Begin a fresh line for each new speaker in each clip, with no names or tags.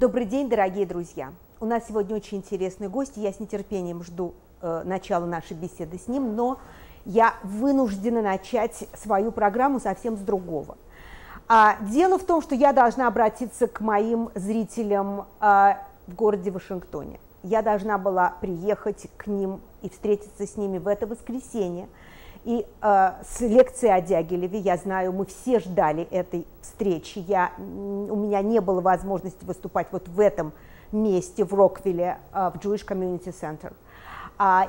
Добрый день, дорогие друзья! У нас сегодня очень интересный гость, и я с нетерпением жду начала нашей беседы с ним, но я вынуждена начать свою программу совсем с другого. Дело в том, что я должна обратиться к моим зрителям в городе Вашингтоне. Я должна была приехать к ним и встретиться с ними в это воскресенье. И с лекцией о Дягилеве, я знаю, мы все ждали этой встречи. У меня не было возможности выступать вот в этом месте, в Роквилле, в Jewish Community Center.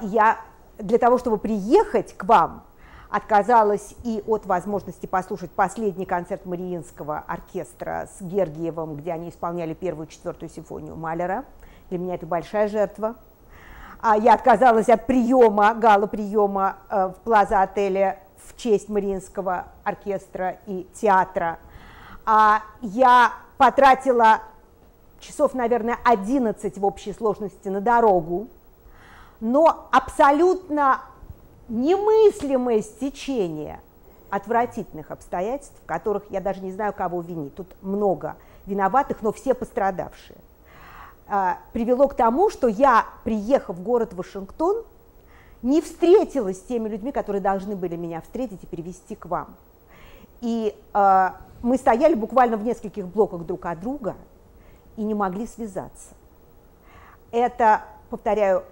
Я для того, чтобы приехать к вам, отказалась и от возможности послушать последний концерт Мариинского оркестра с Гергиевым, где они исполняли первую и четвертую симфонию Малера. Для меня это большая жертва. Я отказалась от приема, гала-приема в Плаза-отеле в честь Мариинского оркестра и театра. Я потратила часов, наверное, 11 в общей сложности на дорогу, но абсолютно немыслимое стечение отвратительных обстоятельств, в которых я даже не знаю, кого винить. Тут много виноватых, но все пострадавшие. Привело к тому, что я, приехав в город Вашингтон, не встретилась с теми людьми, которые должны были меня встретить и перевести к вам. И мы стояли буквально в нескольких блоках друг от друга и не могли связаться. Это, повторяю,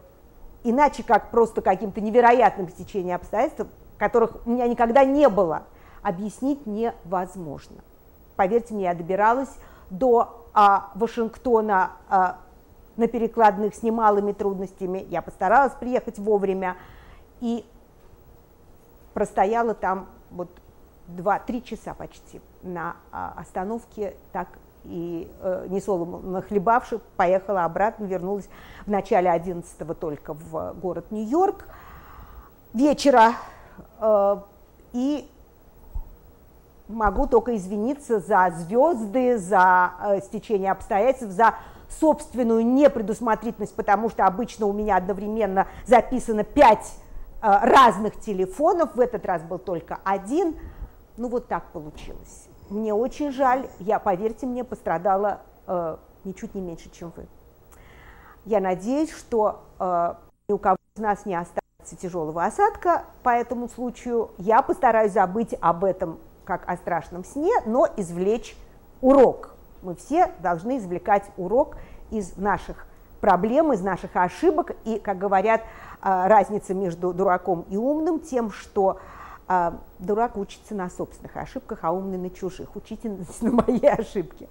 иначе как просто каким-то невероятным стечением обстоятельств, которых у меня никогда не было, объяснить невозможно. Поверьте мне, я добиралась до Вашингтона на перекладных с немалыми трудностями. Я постаралась приехать вовремя и простояла там вот 2-3 часа почти на остановке, так и несолоно нахлебавши, поехала обратно, вернулась в начале 11-го только в город Нью-Йорк вечера, и могу только извиниться за звезды, за стечение обстоятельств, за собственную непредусмотрительность, потому что обычно у меня одновременно записано 5 разных телефонов, в этот раз был только один. Ну вот так получилось. Мне очень жаль, я, поверьте мне, пострадала ничуть не меньше, чем вы. Я надеюсь, что ни у кого из нас не останется тяжелого осадка по этому случаю. Я постараюсь забыть об этом как о страшном сне, но извлечь урок. Мы все должны извлекать урок из наших проблем, из наших ошибок. И, как говорят, разница между дураком и умным тем, что дурак учится на собственных ошибках, а умный на чужих. Учитесь на моей ошибке.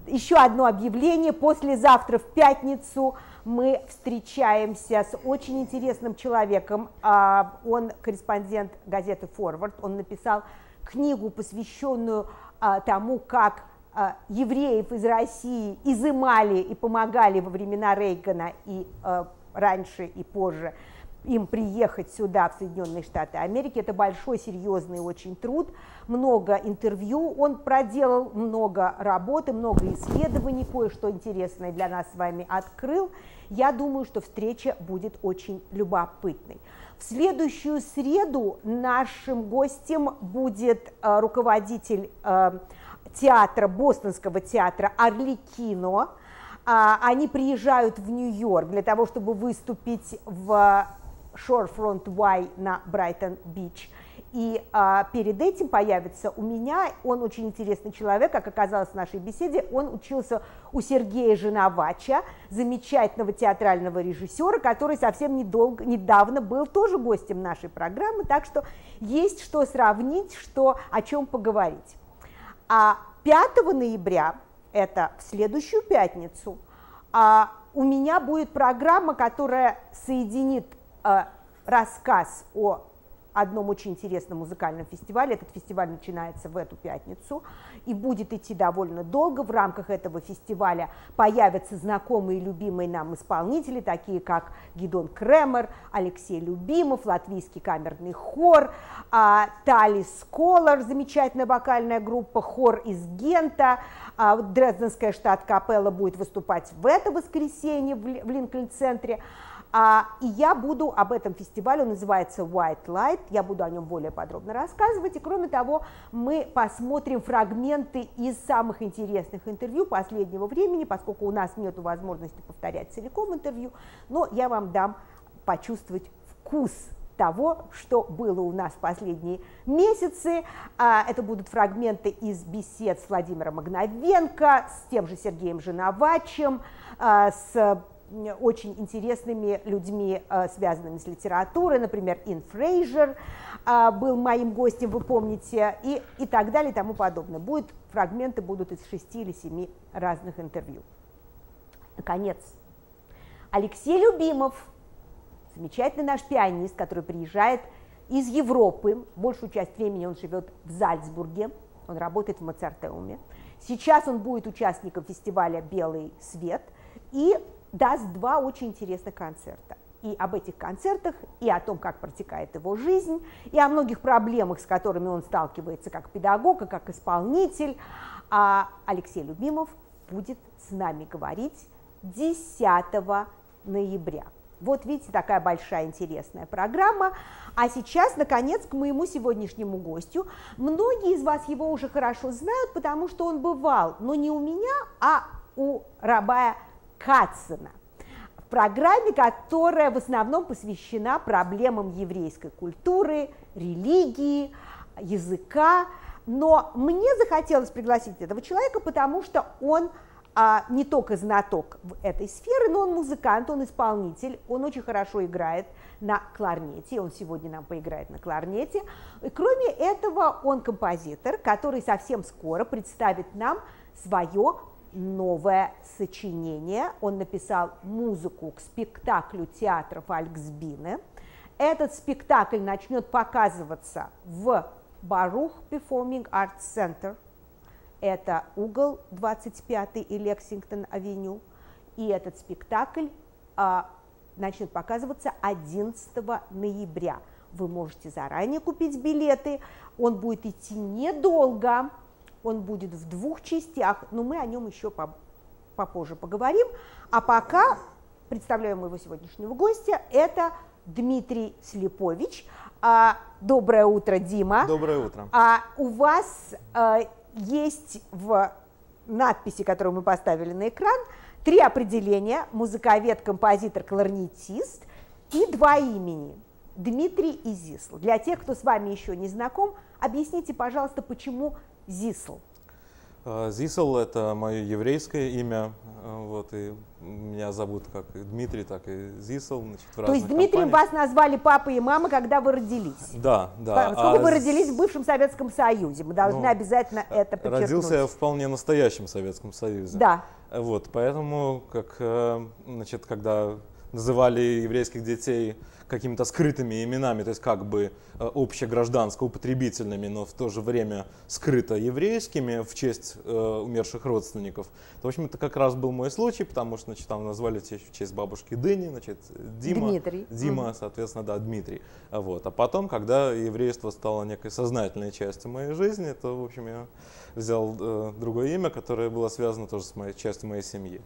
Еще одно объявление. Послезавтра, в пятницу, мы встречаемся с очень интересным человеком. Он корреспондент газеты «Форвард». Он написал книгу, посвященную тому, как евреев из России изымали и помогали во времена Рейгана и раньше и позже им приехать сюда, в Соединенные Штаты Америки. Это большой, серьезный очень труд, много интервью он проделал, много работы, много исследований, кое-что интересное для нас с вами открыл. Я думаю, что встреча будет очень любопытной. В следующую среду нашим гостем будет руководитель театра, бостонского театра «Арлекино». Они приезжают в Нью-Йорк для того, чтобы выступить в Shorefront Y на Брайтон-Бич. И перед этим появится у меня, он очень интересный человек, как оказалось в нашей беседе, он учился у Сергея Жиновача, замечательного театрального режиссера, который совсем недавно был тоже гостем нашей программы, так что есть что сравнить, о чем поговорить. 5 ноября, это в следующую пятницу, у меня будет программа, которая соединит рассказ о одном очень интересном музыкальном фестивале. Этот фестиваль начинается в эту пятницу и будет идти довольно долго. В рамках этого фестиваля появятся знакомые и любимые нам исполнители, такие как Гидон Кремер, Алексей Любимов, Латвийский камерный хор, Талис Сколар, замечательная вокальная группа, хор из Гента, Дрезденская штат-капелла будет выступать в это воскресенье в Линкольн-центре. И я буду об этом фестивале, он называется White Light, я буду о нем более подробно рассказывать. И кроме того, мы посмотрим фрагменты из самых интересных интервью последнего времени, поскольку у нас нет возможности повторять целиком интервью, но я вам дам почувствовать вкус того, что было у нас в последние месяцы. Это будут фрагменты из бесед с Владимиром Магновенко, с тем же Сергеем Жиновачем, с очень интересными людьми, связанными с литературой, например, Ин Фрейзер был моим гостем, вы помните, и так далее, и тому подобное. Фрагменты будут из 6 или 7 разных интервью. Наконец, Алексей Любимов, замечательный наш пианист, который приезжает из Европы, большую часть времени он живет в Зальцбурге, он работает в Моцартеуме. Сейчас он будет участником фестиваля «Белый свет» и даст 2 очень интересных концерта. И об этих концертах, и о том, как протекает его жизнь, и о многих проблемах, с которыми он сталкивается как педагог и как исполнитель. Алексей Любимов будет с нами говорить 10 ноября. Вот видите, такая большая интересная программа. А сейчас, наконец, к моему сегодняшнему гостю. Многие из вас его уже хорошо знают, потому что он бывал, но не у меня, а у Рабая Катцена в программе, которая в основном посвящена проблемам еврейской культуры, религии, языка. Но мне захотелось пригласить этого человека, потому что он не только знаток в этой сфере, но он музыкант, он исполнитель, он очень хорошо играет на кларнете, он сегодня нам поиграет на кларнете. И кроме этого, он композитор, который совсем скоро представит нам свое новое сочинение. Он написал музыку к спектаклю театра Фольксбине. Этот спектакль начнет показываться в Baruch Performing Arts Center. Это угол 25 и Лексингтон-авеню. И этот спектакль начнет показываться 11 ноября. Вы можете заранее купить билеты. Он будет идти недолго. Он будет в 2 частях, но мы о нем еще попозже поговорим. А пока представляю моего сегодняшнего гостя. Это Дмитрий Слепович. Доброе утро, Дима.
Доброе утро.
У вас есть в надписи, которую мы поставили на экран, 3 определения: музыковед, композитор, кларнетист, и 2 имени: Дмитрий и Зисл. Для тех, кто с вами еще не знаком, объясните, пожалуйста, почему Зисл?
Зисл — это мое еврейское имя, вот, и меня зовут как и Дмитрий, так и Зисл. Значит, в
То есть Дмитрием вас назвали папа и мама, когда вы родились?
Да, да.
Поскольку вы родились в бывшем Советском Союзе, мы должны обязательно это подчеркнуть.
Родился я в вполне настоящем Советском Союзе.
Да.
Вот, поэтому, значит, когда называли еврейских детей какими-то скрытыми именами, то есть как бы общегражданско-употребительными, но в то же время скрыто еврейскими в честь умерших родственников, то, в общем, это как раз был мой случай, потому что, значит, там назвали в честь бабушки Дыни, значит, Дима, соответственно, да, Дмитрий. Вот. А потом, когда еврейство стало некой сознательной частью моей жизни, то, в общем, я взял другое имя, которое было связано тоже с частью моей семьи.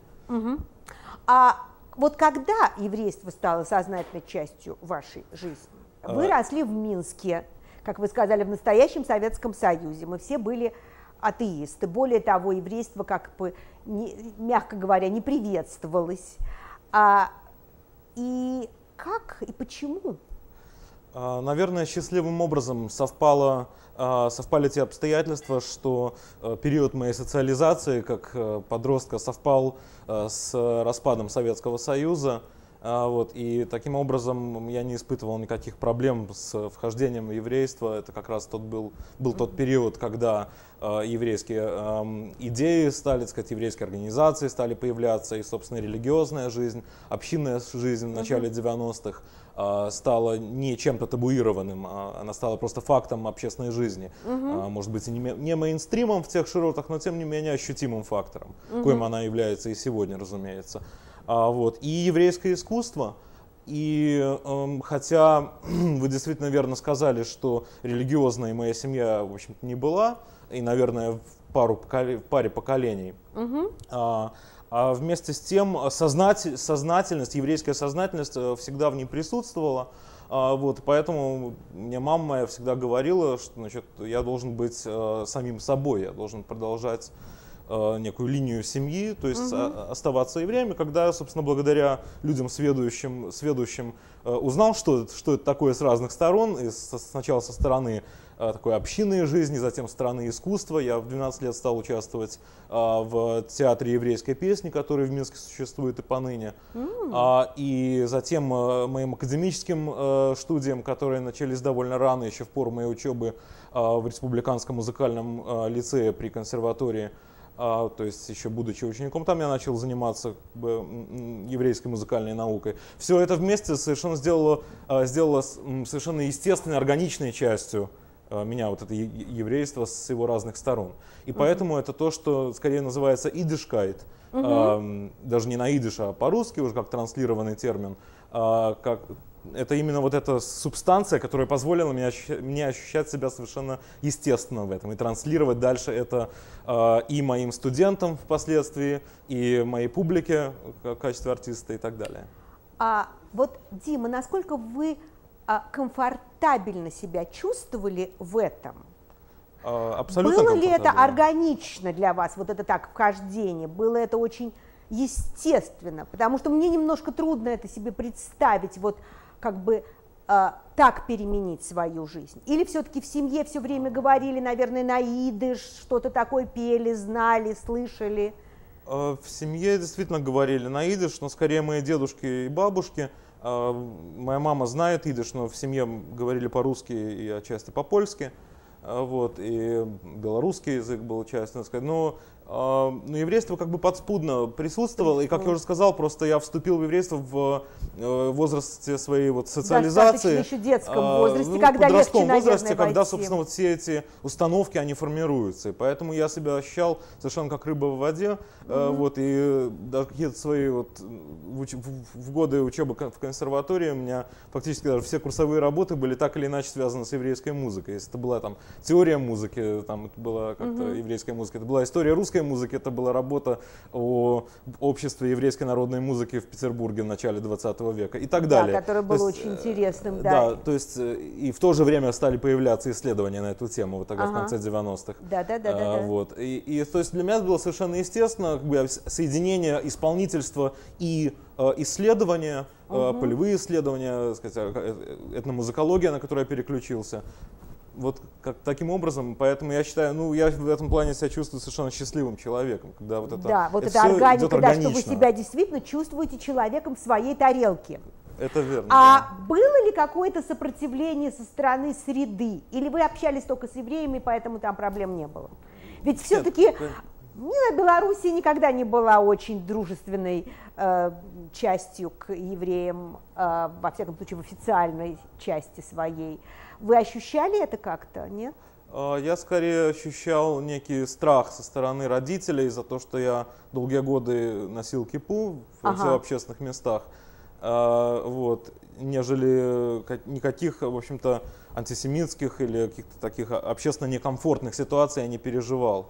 Вот когда еврейство стало сознательной частью вашей жизни? Вы росли в Минске, как вы сказали, в настоящем Советском Союзе. Мы все были атеисты. Более того, еврейство, как бы, мягко говоря, не приветствовалось. И как и почему?
Наверное, счастливым образом совпали те обстоятельства, что период моей социализации как подростка совпал с распадом Советского Союза. Вот, и таким образом я не испытывал никаких проблем с вхождением в еврейство. Это как раз был тот период, когда еврейские идеи стали, так сказать, еврейские организации стали появляться, и, собственно, религиозная жизнь, общинная жизнь в начале 90-х стала не чем-то табуированным, она стала просто фактом общественной жизни. Может быть, и не мейнстримом в тех широтах, но тем не менее ощутимым фактором, коим она является и сегодня, разумеется. Вот. И еврейское искусство, и хотя вы действительно верно сказали, что религиозной моя семья, в общем-то, не была, и, наверное, паре поколений. А вместе с тем сознательность, еврейская сознательность всегда в ней присутствовала. Вот, поэтому мне мама моя всегда говорила, что, значит, я должен быть самим собой, я должен продолжать некую линию семьи, то есть оставаться евреем. И когда, собственно, благодаря людям сведущим узнал, что это такое с разных сторон, и сначала со стороны такой общинной жизни, затем со стороны искусства. Я в 12 лет стал участвовать в театре еврейской песни, который в Минске существует и поныне. И затем моим академическим студиям, которые начались довольно рано, еще в пору моей учебы в Республиканском музыкальном лицее при консерватории. То есть еще будучи учеником, там я начал заниматься еврейской музыкальной наукой. Все это вместе совершенно сделало совершенно естественной, органичной частью меня, вот это еврейство с его разных сторон. И поэтому это то, что скорее называется идишкайт, даже не на идиш, а по-русски, уже как транслированный термин. Это именно вот эта субстанция, которая позволила мне ощущать себя совершенно естественно в этом и транслировать дальше это и моим студентам впоследствии, и моей публике в качестве артиста и так далее.
Вот, Дима, насколько вы комфортабельно себя чувствовали в этом?
Абсолютно.
Было ли это органично для вас, вот это так, вхождение? Было это очень естественно? Потому что мне немножко трудно это себе представить, вот как бы так переменить свою жизнь. Или все-таки в семье все время говорили, наверное, на идиш, что-то такое пели, знали, слышали?
В семье действительно говорили на идиш, но скорее мои дедушки и бабушки. Моя мама знает идиш, но в семье говорили по-русски и отчасти по-польски. Вот, и белорусский язык был часть, надо сказать. Но еврейство как бы подспудно присутствовало, и, как я уже сказал, просто я вступил в еврейство в возрасте своей вот социализации.
Достаточно еще детском возрасте, когда легче, наверное,
когда,
войти.
собственно, вот все эти установки, они формируются. И поэтому я себя ощущал совершенно как рыба в воде. Вот, и даже какие-то свои вот в годы учебы в консерватории у меня фактически даже все курсовые работы были так или иначе связаны с еврейской музыкой. Если это была там теория музыки, там это была как-то еврейская музыка, это была история русской музыки, это была работа о обществе еврейской народной музыки в Петербурге в начале 20 века и так далее.
Да, которое было очень интересным.
Да, то есть и в то же время стали появляться исследования на эту тему, вот тогда в конце 90-х.
Да.
Вот. И то есть для меня это было совершенно естественно, как бы, соединение исполнительства и исследования, полевые исследования, сказать, этномузыкология, на которую я переключился. Вот таким образом, поэтому я считаю, я в этом плане себя чувствую совершенно счастливым человеком, когда вот это,
да, вот
это
органика, да, что вы себя действительно чувствуете человеком в своей тарелке.
Это верно.
Было ли какое-то сопротивление со стороны среды? Или вы общались только с евреями, поэтому там проблем не было? Ведь все-таки Белоруссия никогда не была очень дружественной частью к евреям, во всяком случае в официальной части своей. Вы ощущали это как-то, нет?
Я скорее ощущал некий страх со стороны родителей за то, что я долгие годы носил кипу в общественных местах, вот, нежели никаких, в общем-то, антисемитских или каких-то таких общественно некомфортных ситуаций я не переживал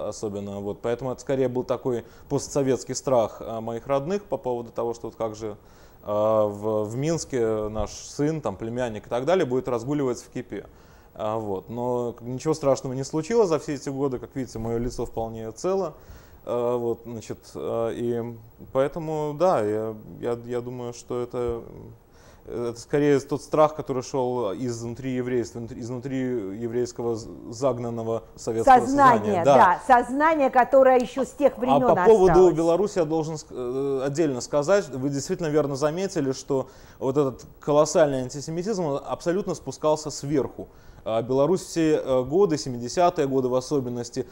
особенно. Вот. Поэтому это скорее был такой постсоветский страх моих родных по поводу того, что вот как же в Минске наш сын, там, племянник и так далее будет разгуливать в кипе. Вот. Но ничего страшного не случилось за все эти годы. Как видите, мое лицо вполне цело. Вот, значит, и поэтому, да, я думаю, что это скорее тот страх, который шел изнутри еврейства, изнутри еврейского загнанного советского сознания.
Да, сознание, которое еще с тех времен осталось.
А по поводу Беларуси я должен отдельно сказать, вы действительно верно заметили, что вот этот колоссальный антисемитизм абсолютно спускался сверху. Беларусь все годы, 70-е годы в особенности,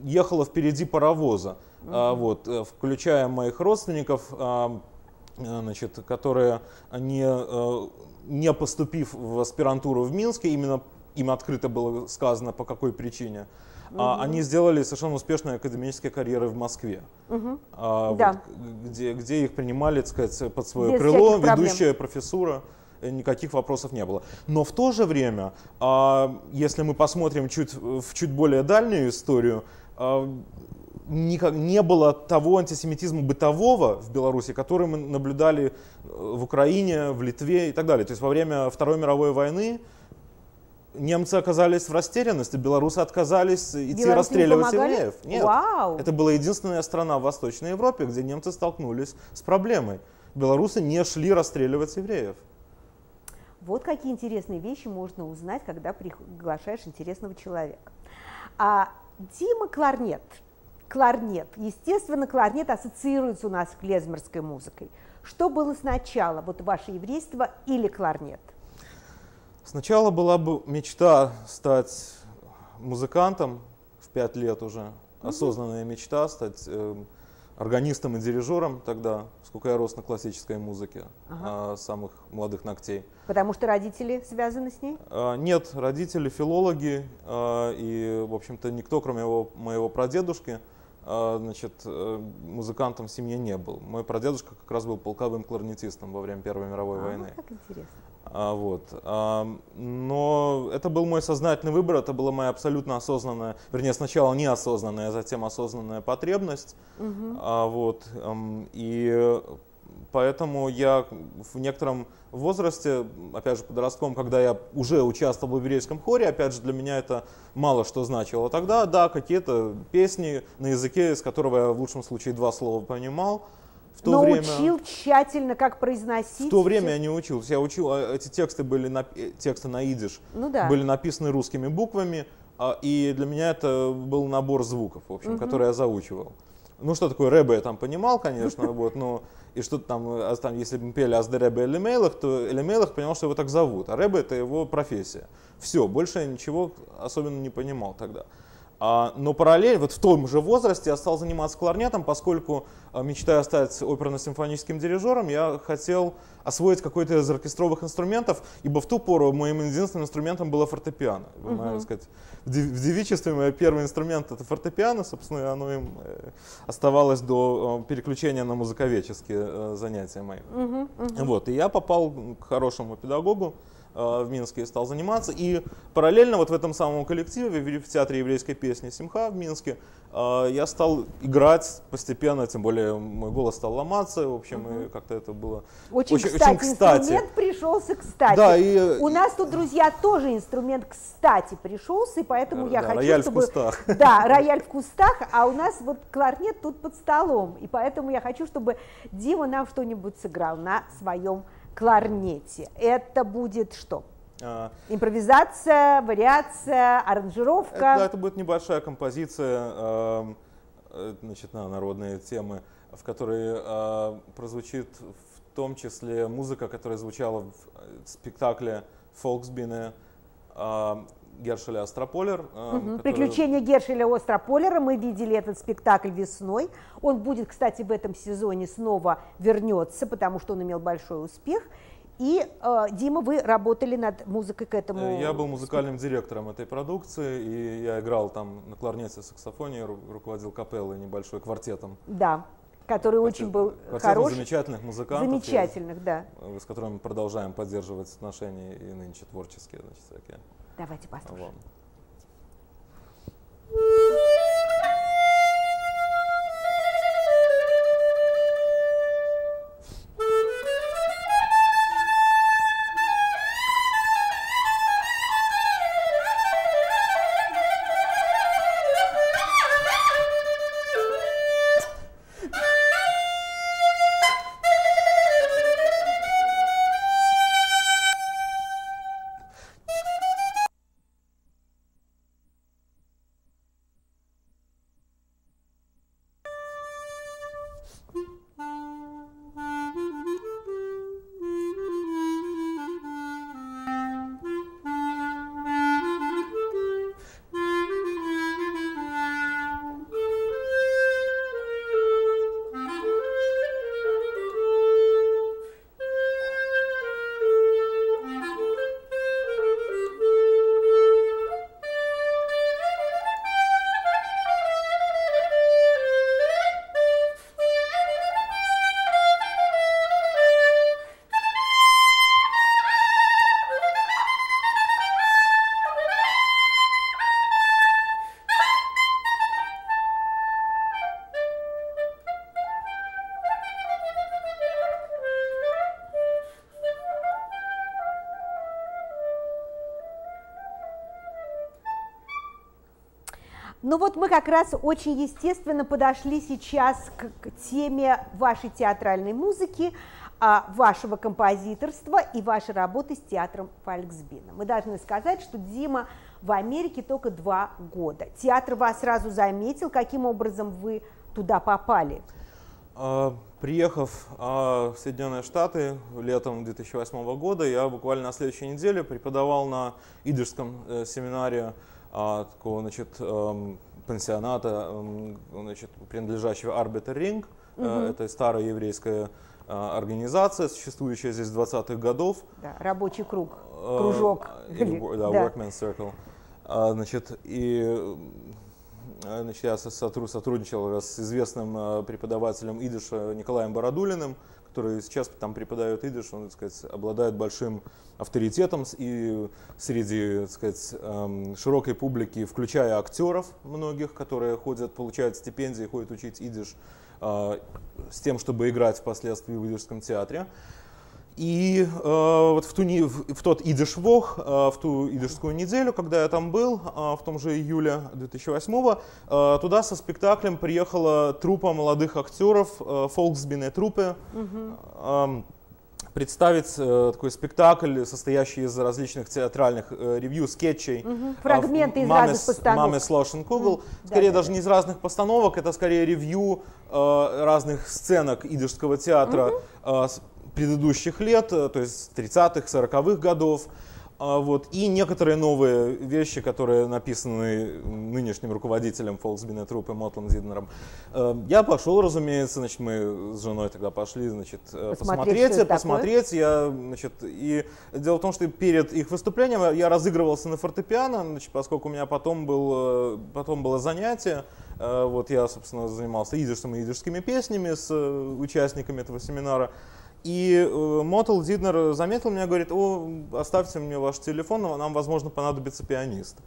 ехала впереди паровоза, вот, включая моих родственников, значит, которые, не поступив в аспирантуру в Минске, именно им открыто было сказано, по какой причине, они сделали совершенно успешные академические карьеры в Москве, вот, где их принимали, так сказать, под свое крыло, ведущая профессура. никаких вопросов не было. Но в то же время, если мы посмотрим в чуть более дальнюю историю, не было того антисемитизма бытового в Беларуси, который мы наблюдали в Украине, в Литве и так далее. То есть во время Второй мировой войны немцы оказались в растерянности, белорусы отказались идти расстреливать евреев. Нет,
Вау.
Это была единственная страна в Восточной Европе, где немцы столкнулись с проблемой. Белорусы не шли расстреливать евреев.
Вот какие интересные вещи можно узнать, когда приглашаешь интересного человека. Дима кларнет. Кларнет. Естественно, кларнет ассоциируется у нас с клезмерской музыкой. Что было сначала, вот ваше еврейство или кларнет?
Сначала была бы мечта стать музыкантом в 5 лет уже. Осознанная мечта стать органистом и дирижером тогда, сколько я рос на классической музыке, с самых молодых ногтей.
Потому что родители связаны с ней?
Нет, родители филологи, и, в общем-то, никто, кроме моего прадедушки, музыкантом в семье не был. Мой прадедушка как раз был полковым кларнетистом во время Первой мировой войны.
Как интересно.
Но это был мой сознательный выбор, это была моя абсолютно осознанная, вернее, сначала неосознанная, а затем осознанная потребность. И поэтому я в некотором возрасте, опять же, подростком, когда я уже участвовал в еврейском хоре, опять же, для меня это мало что значило. Тогда, да, какие-то песни на языке, из которого я в лучшем случае 2 слова понимал.
Но учил тщательно, как произносить?
В то время я не учился. Я учил, эти тексты были тексты на идиш, были написаны русскими буквами, и для меня это был набор звуков, в общем, который я заучивал. Ну, что такое рэбе я там понимал, конечно, но и что-то там, если мы пели «Азде рэбе Элемейлах», то Элемейлах понимал, что его так зовут, а рэбе — это его профессия. Все, больше я ничего особенно не понимал тогда. Но параллельно, вот в том же возрасте я стал заниматься кларнетом, поскольку, мечтая стать оперно-симфоническим дирижером, я хотел освоить какой-то из оркестровых инструментов, ибо в ту пору моим единственным инструментом было фортепиано. Можно сказать, в девичестве мой первый инструмент — это фортепиано, собственно, и оно им оставалось до переключения на музыковедческие занятия мои. И я попал к хорошему педагогу в Минске и стал заниматься. И параллельно вот в этом самом коллективе, в театре еврейской песни «Симха» в Минске, я стал играть постепенно, тем более мой голос стал ломаться, в общем, и как-то это было
очень кстати. Инструмент пришелся кстати.
Да,
у нас тут, друзья, тоже инструмент кстати пришелся, и поэтому я хочу,
рояль
чтобы...
в кустах.
Да, рояль в кустах, а у нас вот кларнет тут под столом, и поэтому я хочу, чтобы Дима нам что-нибудь сыграл на своем кларнете. Это будет что? Импровизация, вариация, аранжировка?
Это будет небольшая композиция на народные темы, в которой прозвучит в том числе музыка, которая звучала в спектакле «Фолксбине» Гершеля Острополер.
«Приключения Гершеля Острополера». Мы видели этот спектакль весной. Он будет, кстати, в этом сезоне снова вернется, потому что он имел большой успех. И, Дима, вы работали над музыкой к этому?
Я был музыкальным директором этой продукции, и я играл там на кларнете, саксофоне, руководил капеллой, небольшой квартетом.
Да, который очень был хороший.
Замечательных музыкантов.
Замечательных, да.
С которыми мы продолжаем поддерживать отношения и нынче творческие, всякие.
Давайте послушаем. Ну вот мы как раз очень естественно подошли сейчас к теме вашей театральной музыки, вашего композиторства и вашей работы с театром Фольксбине. Мы должны сказать, что Дима в Америке только 2 года. Театр вас сразу заметил. Каким образом вы туда попали?
Приехав в Соединенные Штаты летом 2008 года, я буквально на следующей неделе преподавал на идишском семинаре такого, значит, пансионата, значит, принадлежащего Arbiter Ring. Это старая еврейская организация, существующая здесь с 20-х годов.
Да, рабочий круг, кружок.
Да, Workman's Circle. Значит, я сотрудничал с известным преподавателем идиша Николаем Бородулиным, который сейчас там преподает идиш, он, так сказать, обладает большим авторитетом и среди, так сказать, широкой публики, включая актеров многих, которые ходят, получают стипендии, ходят учить идиш с тем, чтобы играть впоследствии в идишском театре. И вот в тот идиш-вог, в ту идишскую неделю, когда я там был, в том же июле 2008-го, туда со спектаклем приехала труппа молодых актеров, Фольксбине труппе, представить такой спектакль, состоящий из различных театральных ревью, скетчей.
Фрагменты из разных постановок.
«Маме Слошен Кугл». Скорее даже не из разных постановок, это скорее ревью разных сценок идишского театра предыдущих лет, то есть 30-х, 40-х годов. Вот, и некоторые новые вещи, которые написаны нынешним руководителем Фольксбине труппы Мотлом Зиднером. Я пошел, разумеется, значит, мы с женой тогда пошли, значит, посмотреть. И дело в том, что перед их выступлением я разыгрывался на фортепиано, значит, поскольку у меня потом было занятие. Вот я, собственно, занимался идишем и идишскими песнями с участниками этого семинара. И Мотл Зиднер заметил меня, говорит: оставьте мне ваш телефон, нам, возможно, понадобится пианист.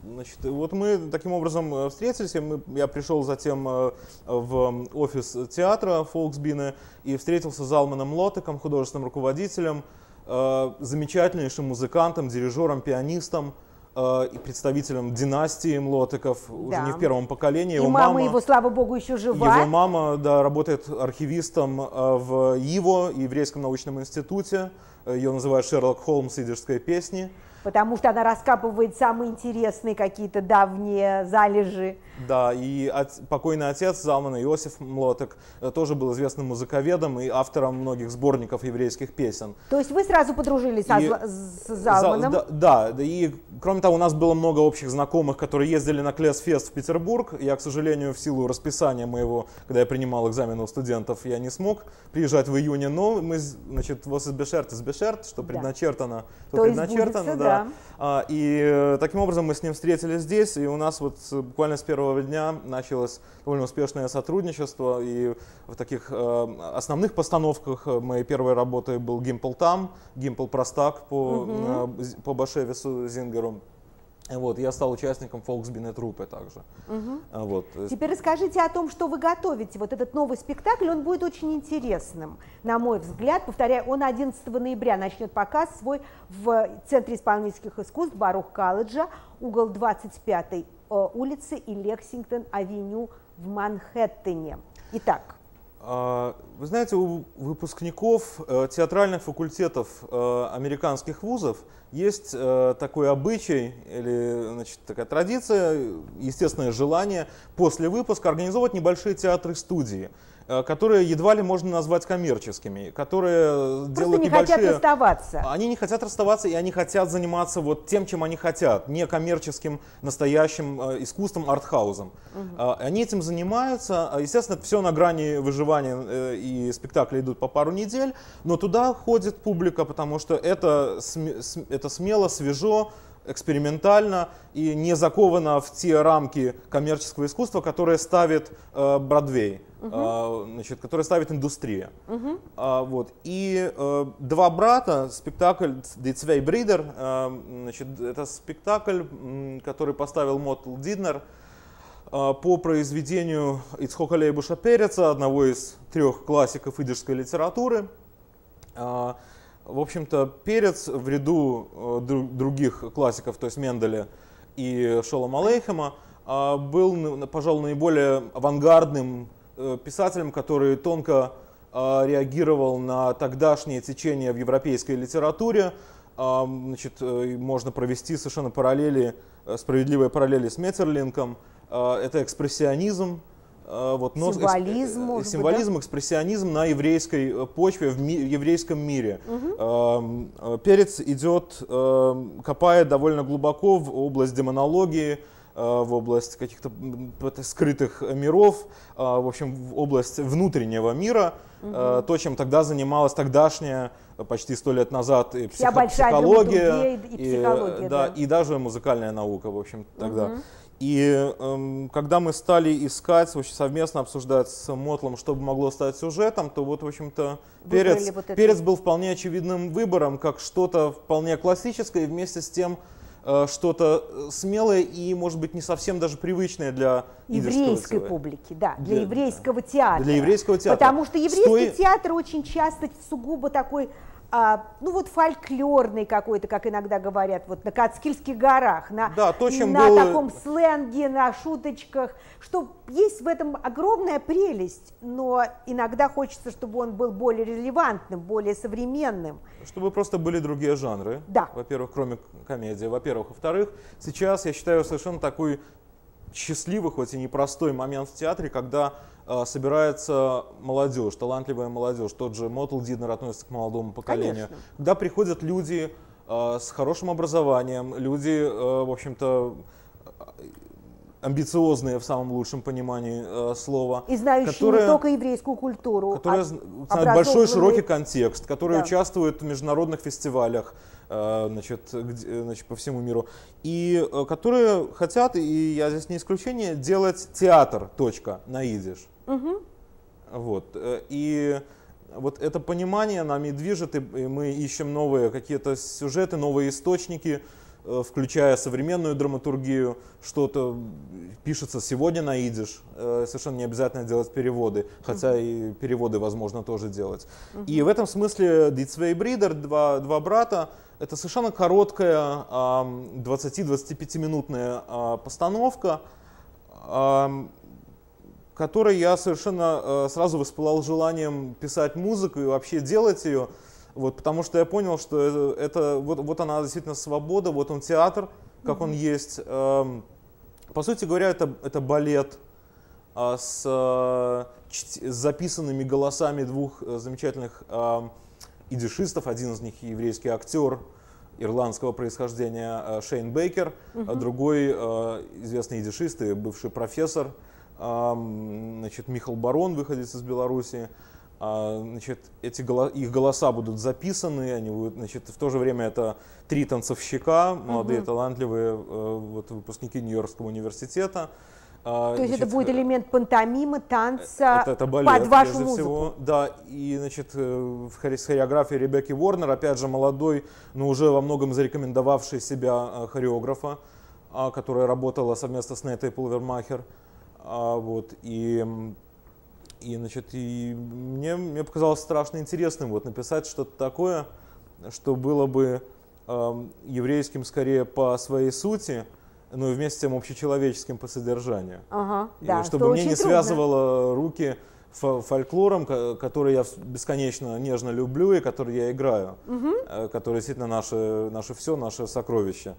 Значит, вот мы таким образом встретились, я пришел затем в офис театра Фольксбине и встретился с Залманом Лотеком, художественным руководителем, замечательнейшим музыкантом, дирижером, пианистом и представителем династии Млотеков, уже не в первом поколении.
И мама его, слава богу, еще жива.
Его мама, да, работает архивистом в ИВО, Еврейском научном институте. Ее называют Шерлок Холмс идишской песни.
Потому что она раскапывает самые интересные какие-то давние залежи.
Да, и покойный отец Залмана, Иосиф Млотек, тоже был известным музыковедом и автором многих сборников еврейских песен.
То есть вы сразу подружились с Залманом?
Да, и кроме того, у нас было много общих знакомых, которые ездили на Клессфест в Петербург. Я, к сожалению, в силу расписания моего, когда я принимал экзамены у студентов, я не смог приезжать в июне, но мы, значит, «Восэсбешерт избешерт», что предначертано, то предначертано, да. И таким образом мы с ним встретились здесь, и у нас вот буквально с первого дня началось довольно успешное сотрудничество. И в таких основных постановках моей первой работы был «Гимпл там», «Гимпл простак» по Башевису Зингеру. Вот, я стал участником Фольксбине труппы также. Вот.
Теперь расскажите о том, что вы готовите. Вот этот новый спектакль, он будет очень интересным, на мой взгляд. Повторяю, он 11 ноября начнет показ свой в Центре исполнительских искусств Барух-колледжа, угол 25-й улицы и Лексингтон-авеню в Манхэттене. Итак.
Вы знаете, у выпускников театральных факультетов американских вузов есть такой обычай или, значит, такая традиция, естественное желание после выпуска организовать небольшие театры-студии, которые едва ли можно назвать коммерческими, которые делают небольшие...
Просто не хотят расставаться.
Они не хотят расставаться, и они хотят заниматься вот тем, чем они хотят, не коммерческим, настоящим искусством, артхаузом. Они этим занимаются, естественно, все на грани выживания, и спектакли идут по пару недель, но туда ходит публика, потому что это смело, свежо, экспериментально и не заковано в те рамки коммерческого искусства, которые ставит Бродвей, значит, которые ставит индустрия. Вот. И «Два брата», спектакль «Die zwei Brüder», значит, это спектакль, который поставил Мотл Зиднер по произведению Ицхока Лейбуша Переца, одного из 3 классиков идишской литературы. В общем-то, Перец в ряду других классиков, то есть Менделя и Шолома Алейхема, был, пожалуй, наиболее авангардным писателем, который тонко реагировал на тогдашнее течение в европейской литературе. Значит, можно провести совершенно справедливые параллели с Метерлинком. Это экспрессионизм. Вот,
Символизм,
символизм, экспрессионизм на еврейской почве, в еврейском мире. Перец идет, копает довольно глубоко в область демонологии, в область каких-то скрытых миров, в общем, в область внутреннего мира, то, чем тогда занималась тогдашняя, почти 100 лет назад, и психология, и даже музыкальная наука, в общем, тогда. И когда мы стали искать, совместно обсуждать с Мотлом, что бы могло стать сюжетом, то вот, в общем-то, Перец был вполне очевидным выбором, как что-то вполне классическое, и вместе с тем что-то смелое и, может быть, не совсем даже привычное для
еврейской публики, да, для еврейского театра.
Для еврейского театра.
Потому что еврейский театр очень часто сугубо такой, ну вот фольклорный какой-то, как иногда говорят, вот на Кацкильских горах, на таком сленге, на шуточках, что есть в этом огромная прелесть, но иногда хочется, чтобы он был более релевантным, более современным.
Чтобы просто были другие жанры,
да.
Во-первых, кроме комедии, во-первых. Во-вторых, сейчас, я считаю, совершенно такой счастливый, хоть и непростой момент в театре, когда собирается молодежь, талантливая молодежь, тот же Мотл Диднер относится к молодому поколению.
Конечно.
Когда приходят люди с хорошим образованием, люди, в общем-то, амбициозные в самом лучшем понимании слова.
И знающие не только еврейскую культуру,
которые знают большой широкий контекст, которые участвуют в международных фестивалях, значит, по всему миру, и которые хотят, и я здесь не исключение, делать театр, на идиш. Вот. И вот это понимание нами движет, и мы ищем новые какие-то сюжеты, новые источники, включая современную драматургию, что-то пишется сегодня на идиш, совершенно не обязательно делать переводы, хотя и переводы возможно тоже делать. И в этом смысле Die zwei Brüder, два брата, это совершенно короткая 20-25 минутная постановка, которой я совершенно сразу воспылал желанием писать музыку и вообще делать ее. Вот, потому что я понял, что вот она действительно свобода, вот он театр, как он есть. По сути говоря, это балет с записанными голосами двух замечательных идишистов. Один из них еврейский актер ирландского происхождения Шейн Бейкер, а другой известный идишист и бывший профессор, значит, Михал Барон, выходец из Беларуси. Значит, их голоса будут записаны, они будут, значит, в то же время это 3 танцовщика, молодые, талантливые, вот, выпускники Нью-Йоркского университета.
То есть это будет элемент пантомимы, танца
это балет,
под вашу музыку.
Всего. Да, и, значит, в хореографии Ребекки Уорнер, опять же, молодой, но уже во многом зарекомендовавший себя хореографа, которая работала совместно с Нетой Пулвермахер. Вот, значит, мне показалось страшно интересным вот написать что-то такое, что было бы еврейским скорее по своей сути, но и вместе с тем общечеловеческим по содержанию.
Да,
чтобы мне не связывало руки фольклором, который я бесконечно нежно люблю и который я играю, который действительно наше все, наше сокровище.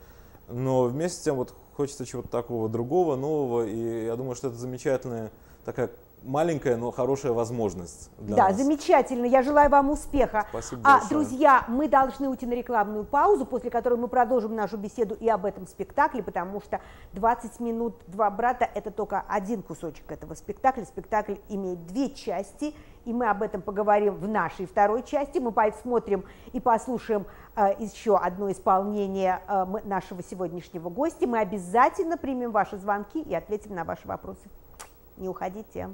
Но вместе с тем вот хочется чего-то такого другого, нового, и я думаю, что это замечательная такая маленькая, но хорошая возможность для нас.
Замечательно. Я желаю вам успеха.
Спасибо большое.
Друзья, мы должны уйти на рекламную паузу, после которой мы продолжим нашу беседу и об этом спектакле, потому что 20 минут «Два брата» — это только один кусочек этого спектакля. Спектакль имеет 2 части, и мы об этом поговорим в нашей второй части. Мы посмотрим и послушаем еще одно исполнение нашего сегодняшнего гостя. Мы обязательно примем ваши звонки и ответим на ваши вопросы. Не уходите.